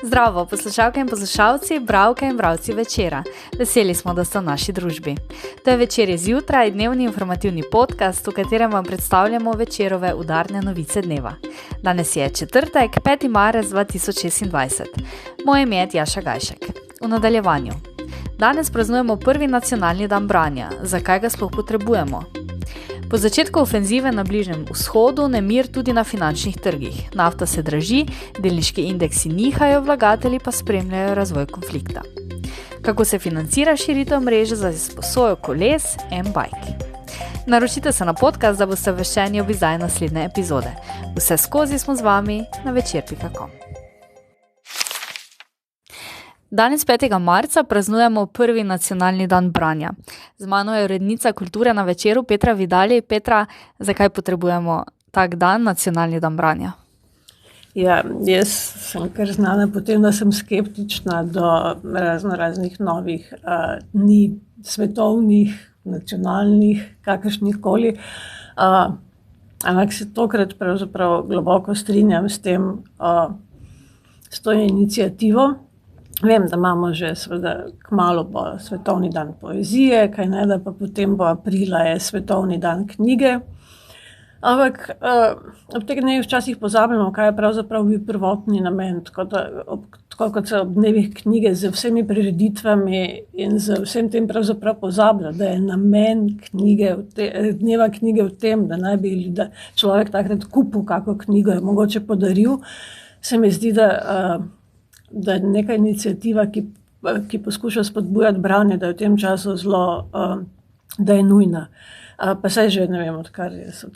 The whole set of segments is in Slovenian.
Zdravo, poslušalke in poslušalci, bralke in bralci Večera. Veseli smo, da ste v naši družbi. To je Večer je zjutraj, dnevni informativni podcast, v katerem vam predstavljamo Večerove udarne novice dneva. Danes je četrtek, 5. marec 2026. Moje ime je Tjaša Gajšek. V nadaljevanju. Danes praznujemo prvi nacionalni dan branja. Zakaj ga sploh potrebujemo? Po začetku ofenzive na Bližnjem vzhodu nemir tudi na finančnih trgih. Nafta se draži, delniški indeksi nihajo, vlagatelji pa spremljajo razvoj konflikta. Kako se financira širitev mreže za izposojo koles M-Bike? Naročite se na podcast, da boste obveščeni ob izdaji naslednje epizode. Vse skozi smo z vami na večer.com. Danes 5. marca praznujemo prvi nacionalni dan branja. Z mano je urednica kulture na Večeru Petra Vidali. Petra, zakaj potrebujemo tak dan, nacionalni dan branja? Ja, jaz sem kar znana potem, da sem skeptična do raznih novih dni, svetovnih, nacionalnih, kakršnih koli. Ampak se tokrat pravzaprav globoko strinjam s tem, s to inicijativo. Vem, da imamo že seveda kmalu bo svetovni dan poezije, kaj ne, da pa potem bo aprila je svetovni dan knjige. Ampak ob teh dnevih včasih pozabljamo, kaj je pravzaprav bil prvotni namen, tako kot se ob dnevih knjige z vsemi prireditvami in z vsem tem pravzaprav pozablja, da je namen dneva knjige v tem, da naj bi človek takrat kupil kako knjigo, je mogoče podaril. Se mi zdi, da je neka inicijativa, ki poskuša spodbujati branje, da je v tem času zelo, da je nujna. Pa saj že ne vem, odkar so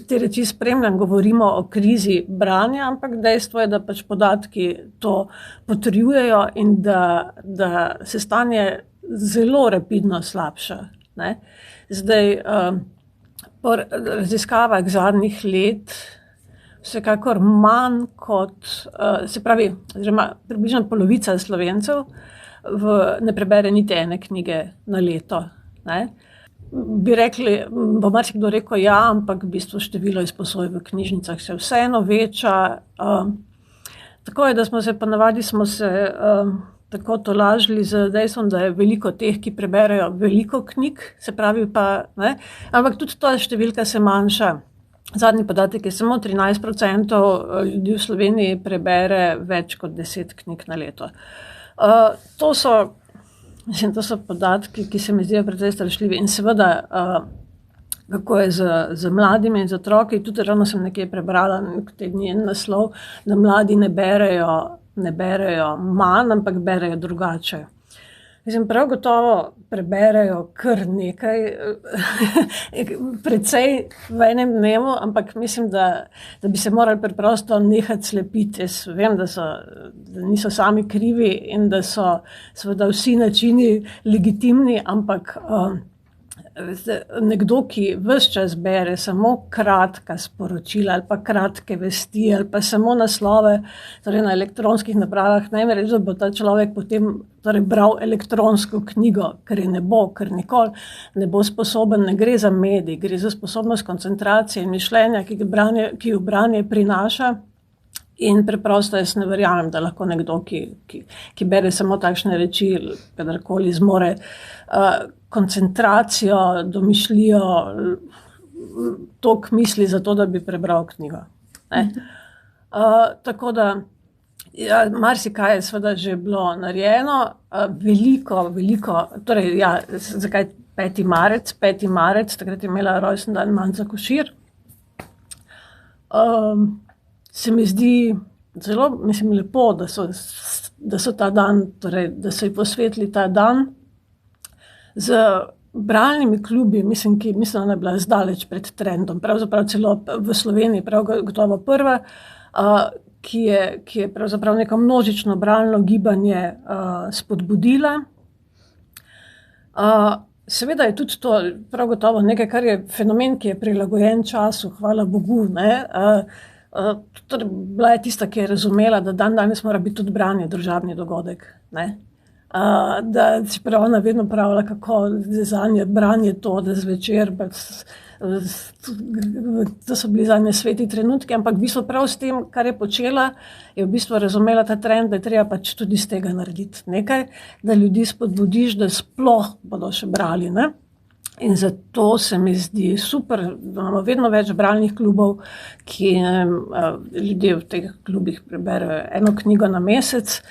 te reči spremljam, govorimo o krizi branja, ampak dejstvo je, da pač podatki to potrjujejo in da se stanje zelo rapidno slabša. Ne? Zdaj, po raziskavah zadnjih let, vsekakor manj kot, se pravi, približno polovica Slovencev ne prebere niti ene knjige na leto. Ne? Bi rekli, bo marsikdo rekel ja, ampak v bistvu število izposoj v knjižnicah se vseeno veča. Tako je, da ponavadi smo se tako tolažili z dejstvom, da je veliko teh, ki preberejo veliko knjig, se pravi pa, ne? Ampak tudi ta številka se manjša. Zadnji podatek je samo 13% ljudi v Sloveniji prebere več kot 10 knjig na leto. To so podatki, ki se mi zdijo precej strašljivi. In seveda, kako je z mladimi in z otroki, tudi ravno sem nekje prebrala te dni en naslov, da mladi ne berejo manj, ampak berejo drugače. Prav gotovo preberejo kar nekaj, precej v enem dnevu, ampak mislim, da bi se morali preprosto nehati slepiti. Jaz vem, da niso sami krivi in da so seveda vsi načini legitimni, ampak nekdo, ki ves čas bere samo kratka sporočila ali pa kratke vesti ali pa samo naslove, torej na elektronskih napravah, ne reči, da bo ta človek potem bral elektronsko knjigo, ker je ne bo, ker nikoli ne bo sposoben, ne gre za medij, gre za sposobnost koncentracije in mišljenja, ki jo branje prinaša. In preprosto jaz ne verjamem, da lahko nekdo, ki bere samo takšne reči, kadarkoli zmore koncentracijo, domišljijo, toliko misli za to, da bi prebral knjigo. Tako da, ja, marsikaj je seveda že bilo narejeno, veliko, torej, ja, zakaj 5. marec? 5. marec, takrat je imela rojstni dan Manca Košir. Se mi zdi zelo, lepo, da so ta dan, torej, da so ji posvetili ta dan z bralnimi klubi, mislim, da je bila zdaleč pred trendom, pravzaprav celo v Sloveniji, prav gotovo prva, ki je pravzaprav neko množično bralno gibanje spodbudila. Seveda je tudi to prav gotovo nekaj, kar je fenomen, ki je prilagojen času, hvala Bogu, ne. Torej, bila je tista, ki je razumela, da danes mora biti tudi branje družabni dogodek. Ne? Da si prav ona vedno pravila, kako zanje branje to, da zvečer to so bili zanje sveti trenutki, ampak v bistvu prav s tem, kar je počela, je v bistvu razumela ta trend, da je treba pač tudi iz tega narediti nekaj, da ljudi spodbudiš, da sploh bodo še brali, ne? In zato se mi zdi super, da imamo vedno več bralnih klubov, ki ljudje v teh klubih preberejo eno knjigo na mesec.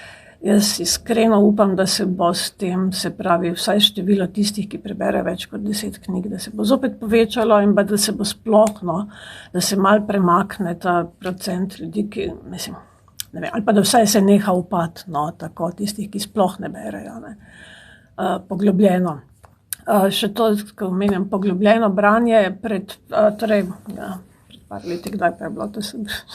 Jaz iskreno upam, da se bo s tem, se pravi, vsaj število tistih, ki preberejo več kot 10 knjig, da se bo zopet povečalo in pa da se bo sploh, da se malo premakne ta procent ljudi, ki, mislim, ne vem, ali pa da vsaj se neha upad, tako tistih, ki sploh ne berejo, poglobljeno. Še to, ko omenjam poglobljeno branje, pred par leti, kdaj pa je bilo to,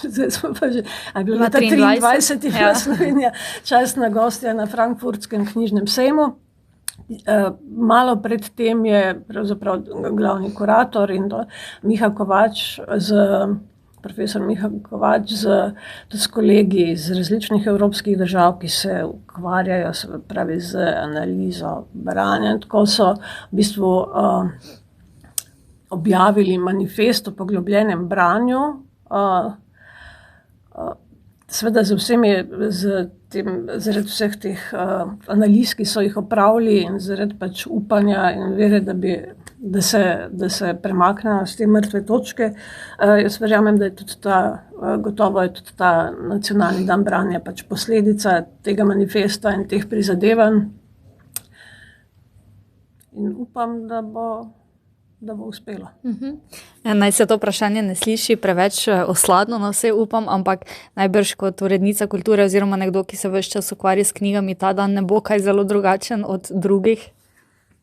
zdaj smo pa že, je bilo ta 23. Slovenija, častna gostja na Frankfurtskem knjižnem sejmu. Malo pred tem je pravzaprav glavni kurator in profesor Miha Kovač s kolegi iz različnih evropskih držav, ki se ukvarjajo, se pravi, z analizo branja. Tako so v bistvu objavili manifest o poglobljenem branju, seveda zaradi vseh teh analiz, ki so jih opravili in zaradi pač upanja in vere, da se premaknejo s te mrtve točke. Jaz verjamem, da je tudi gotovo je tudi ta nacionalni dan branja pač posledica tega manifesta in teh prizadevanj. In upam, da bo uspelo. Naj se to vprašanje ne sliši preveč osladno, vse upam, ampak najbrž kot urednica kulture oziroma nekdo, ki se ves čas ukvarja s knjigami, ta dan ne bo kaj zelo drugačen od drugih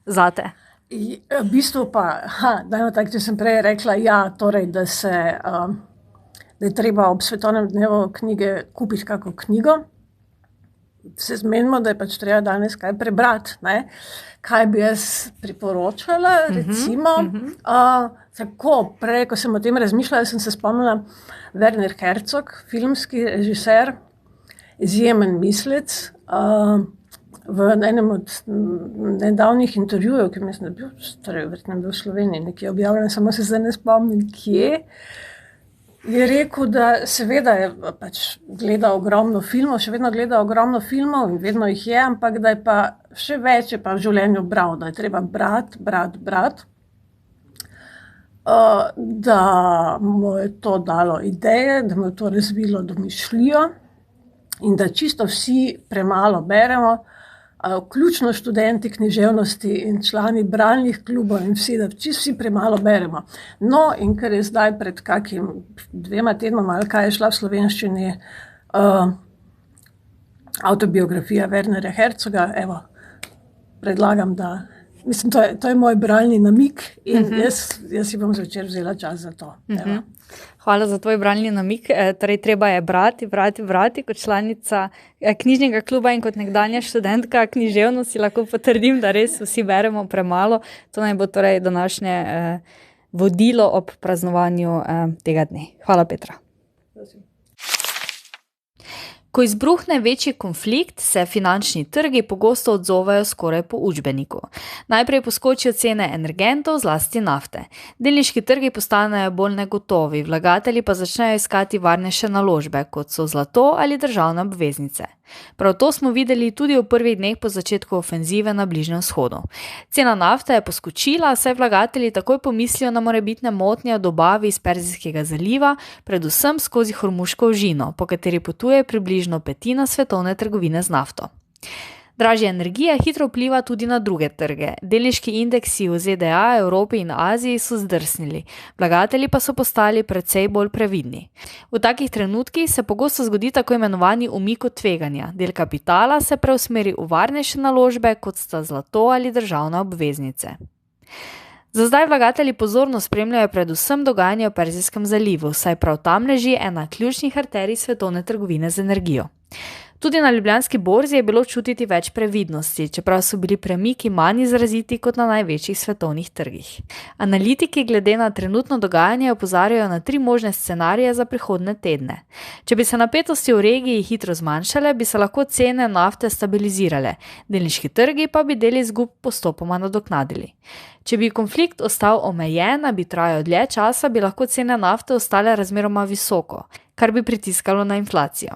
zate. V bistvu pa, če sem prej rekla, torej, da je treba ob svetovnem dnevu knjige kupiti kako knjigo, se zmenimo, da je pač treba danes kaj prebrati, ne? Kaj bi jaz priporočala, recimo. Tako, prej, ko sem o tem razmišljala, sem se spomnila Werner Herzog, filmski režiser, izjemen mislec. V enem od nedavnih intervjujev, ki mislim, da je bil v Sloveniji, nekje objavljen, samo se zdaj ne spomnim, kje, je rekel, da seveda je pač gleda ogromno filmov, še vedno gleda ogromno filmov in vedno jih je, ampak da je pa še več je pa v življenju bral, da je treba brati, da mu je to dalo ideje, da mu je to razvilo domišljijo in da čisto vsi premalo beremo, vključno študenti književnosti in člani bralnih klubov in vsi, da vsi premalo beremo. No, in ker je zdaj pred kakim 2 tednoma ali kaj je šla v slovenščini avtobiografija Wernerja Herzoga, evo, predlagam, da, mislim, to je moj bralni namig in jaz si bom zvečer vzela čas za to. Hvala za tvoj bralni namig. Torej, treba je brati. Kot članica knjižnega kluba in kot nekdanja študentka književnosti lahko potrdim, da res vsi beremo premalo. To naj bo torej današnje vodilo ob praznovanju tega dne. Hvala, Petra. Ko izbruhne večji konflikt, se finančni trgi pogosto odzovejo skoraj po učbeniku. Najprej poskočijo cene energentov, zlasti nafte. Delniški trgi postanejo bolj negotovi, vlagatelji pa začnejo iskati varnejše naložbe, kot so zlato ali državne obveznice. Prav to smo videli tudi v prvih dneh po začetku ofenzive na Bližnjem vzhodu. Cena nafte je poskočila, saj vlagatelji takoj pomislijo na morebitne motnje v dobavi iz Perzijskega zaliva, predvsem skozi Hormuško ožino, po kateri potuje približno 1/5 svetovne trgovine z nafto. Dražja energija hitro vpliva tudi na druge trge. Delniški indeksi v ZDA, Evropi in Aziji so zdrsnili, vlagatelji pa so postali precej bolj previdni. V takih trenutkih se pogosto zgodi tako imenovani umik od tveganja. Del kapitala se preusmeri v varnejše naložbe, kot sta zlato ali državne obveznice. Za zdaj vlagatelji pozorno spremljajo predvsem dogajanje v Perzijskem zalivu, saj prav tam leži ena ključnih arterij svetovne trgovine z energijo. Tudi na Ljubljanski borzi je bilo čutiti več previdnosti, čeprav so bili premiki manj izraziti kot na največjih svetovnih trgih. Analitiki glede na trenutno dogajanje opozarjajo na 3 možne scenarije za prihodnje tedne. Če bi se napetosti v regiji hitro zmanjšale, bi se lahko cene nafte stabilizirale, delniški trgi pa bi del izgub postopoma nadoknadili. Če bi konflikt ostal omejen, bi trajal dlje časa, bi lahko cene nafte ostale razmeroma visoko, kar bi pritiskalo na inflacijo.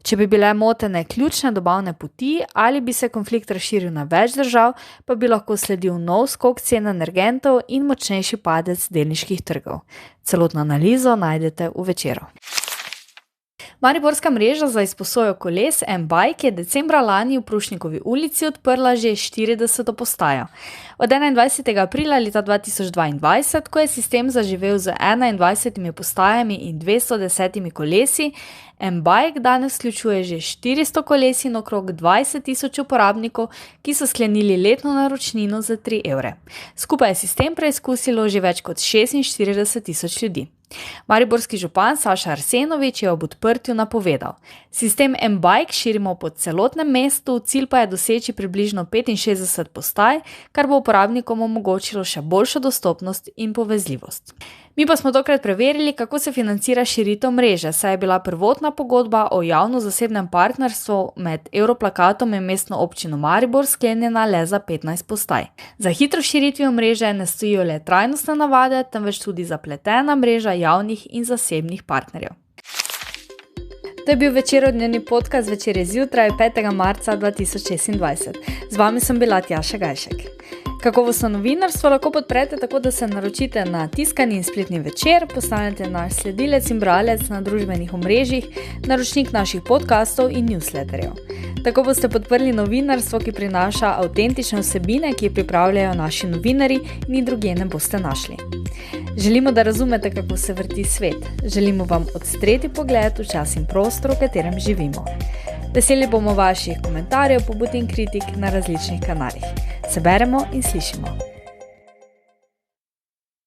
Če bi bile motene ključne dobavne poti ali bi se konflikt razširil na več držav, pa bi lahko sledil nov skok cen energentov in močnejši padec delniških trgov. Celotno analizo najdete v Večeru. Mariborska mreža za izposojo koles M-Bike je decembra lani v Prušnikovi ulici odprla že 40. postajo. Od 21. aprila leta 2022, ko je sistem zaživel z 21 postajami in 210 kolesi, M-Bike danes vključuje že 400 koles in okrog 20.000 uporabnikov, ki so sklenili letno naročnino za 3 evre. Skupaj je sistem preizkusilo že več kot 46.000 ljudi. Mariborski župan Saša Arsenovič je ob odprtju napovedal: sistem M-Bike širimo po celotnem mestu, cilj pa je doseči približno 65 postaj, kar bo uporabnikom omogočilo še boljšo dostopnost in povezljivost. Mi pa smo tokrat preverili, kako se financira širitev mreže, saj je bila prvotna pogodba o javno-zasebnem partnerstvu med Europlakatom in mestno občino Maribor sklenjena le za 15 postaj. Za hitro širitvijo mreže ne stojijo le trajnostne navade, temveč tudi zapletena mreža javnih in zasebnih partnerjev. To je bil večerodnevni podcast Večer zjutraj 5. marca 2026. Z vami sem bila Tjaša Gajšek. Kakovostno novinarstvo lahko podprete tako, da se naročite na tiskani in spletni Večer, postanete naš sledilec in bralec na družbenih omrežjih, naročnik naših podcastov in newsletterjev. Tako boste podprli novinarstvo, ki prinaša avtentične vsebine, ki pripravljajo naši novinarji in jih drugje ne boste našli. Želimo, da razumete, kako se vrti svet. Želimo vam odstreti pogled v čas in prostor, v katerem živimo. Veseli bomo vaših komentarjev, pobud in kritik na različnih kanalih. Se beremo in slišimo.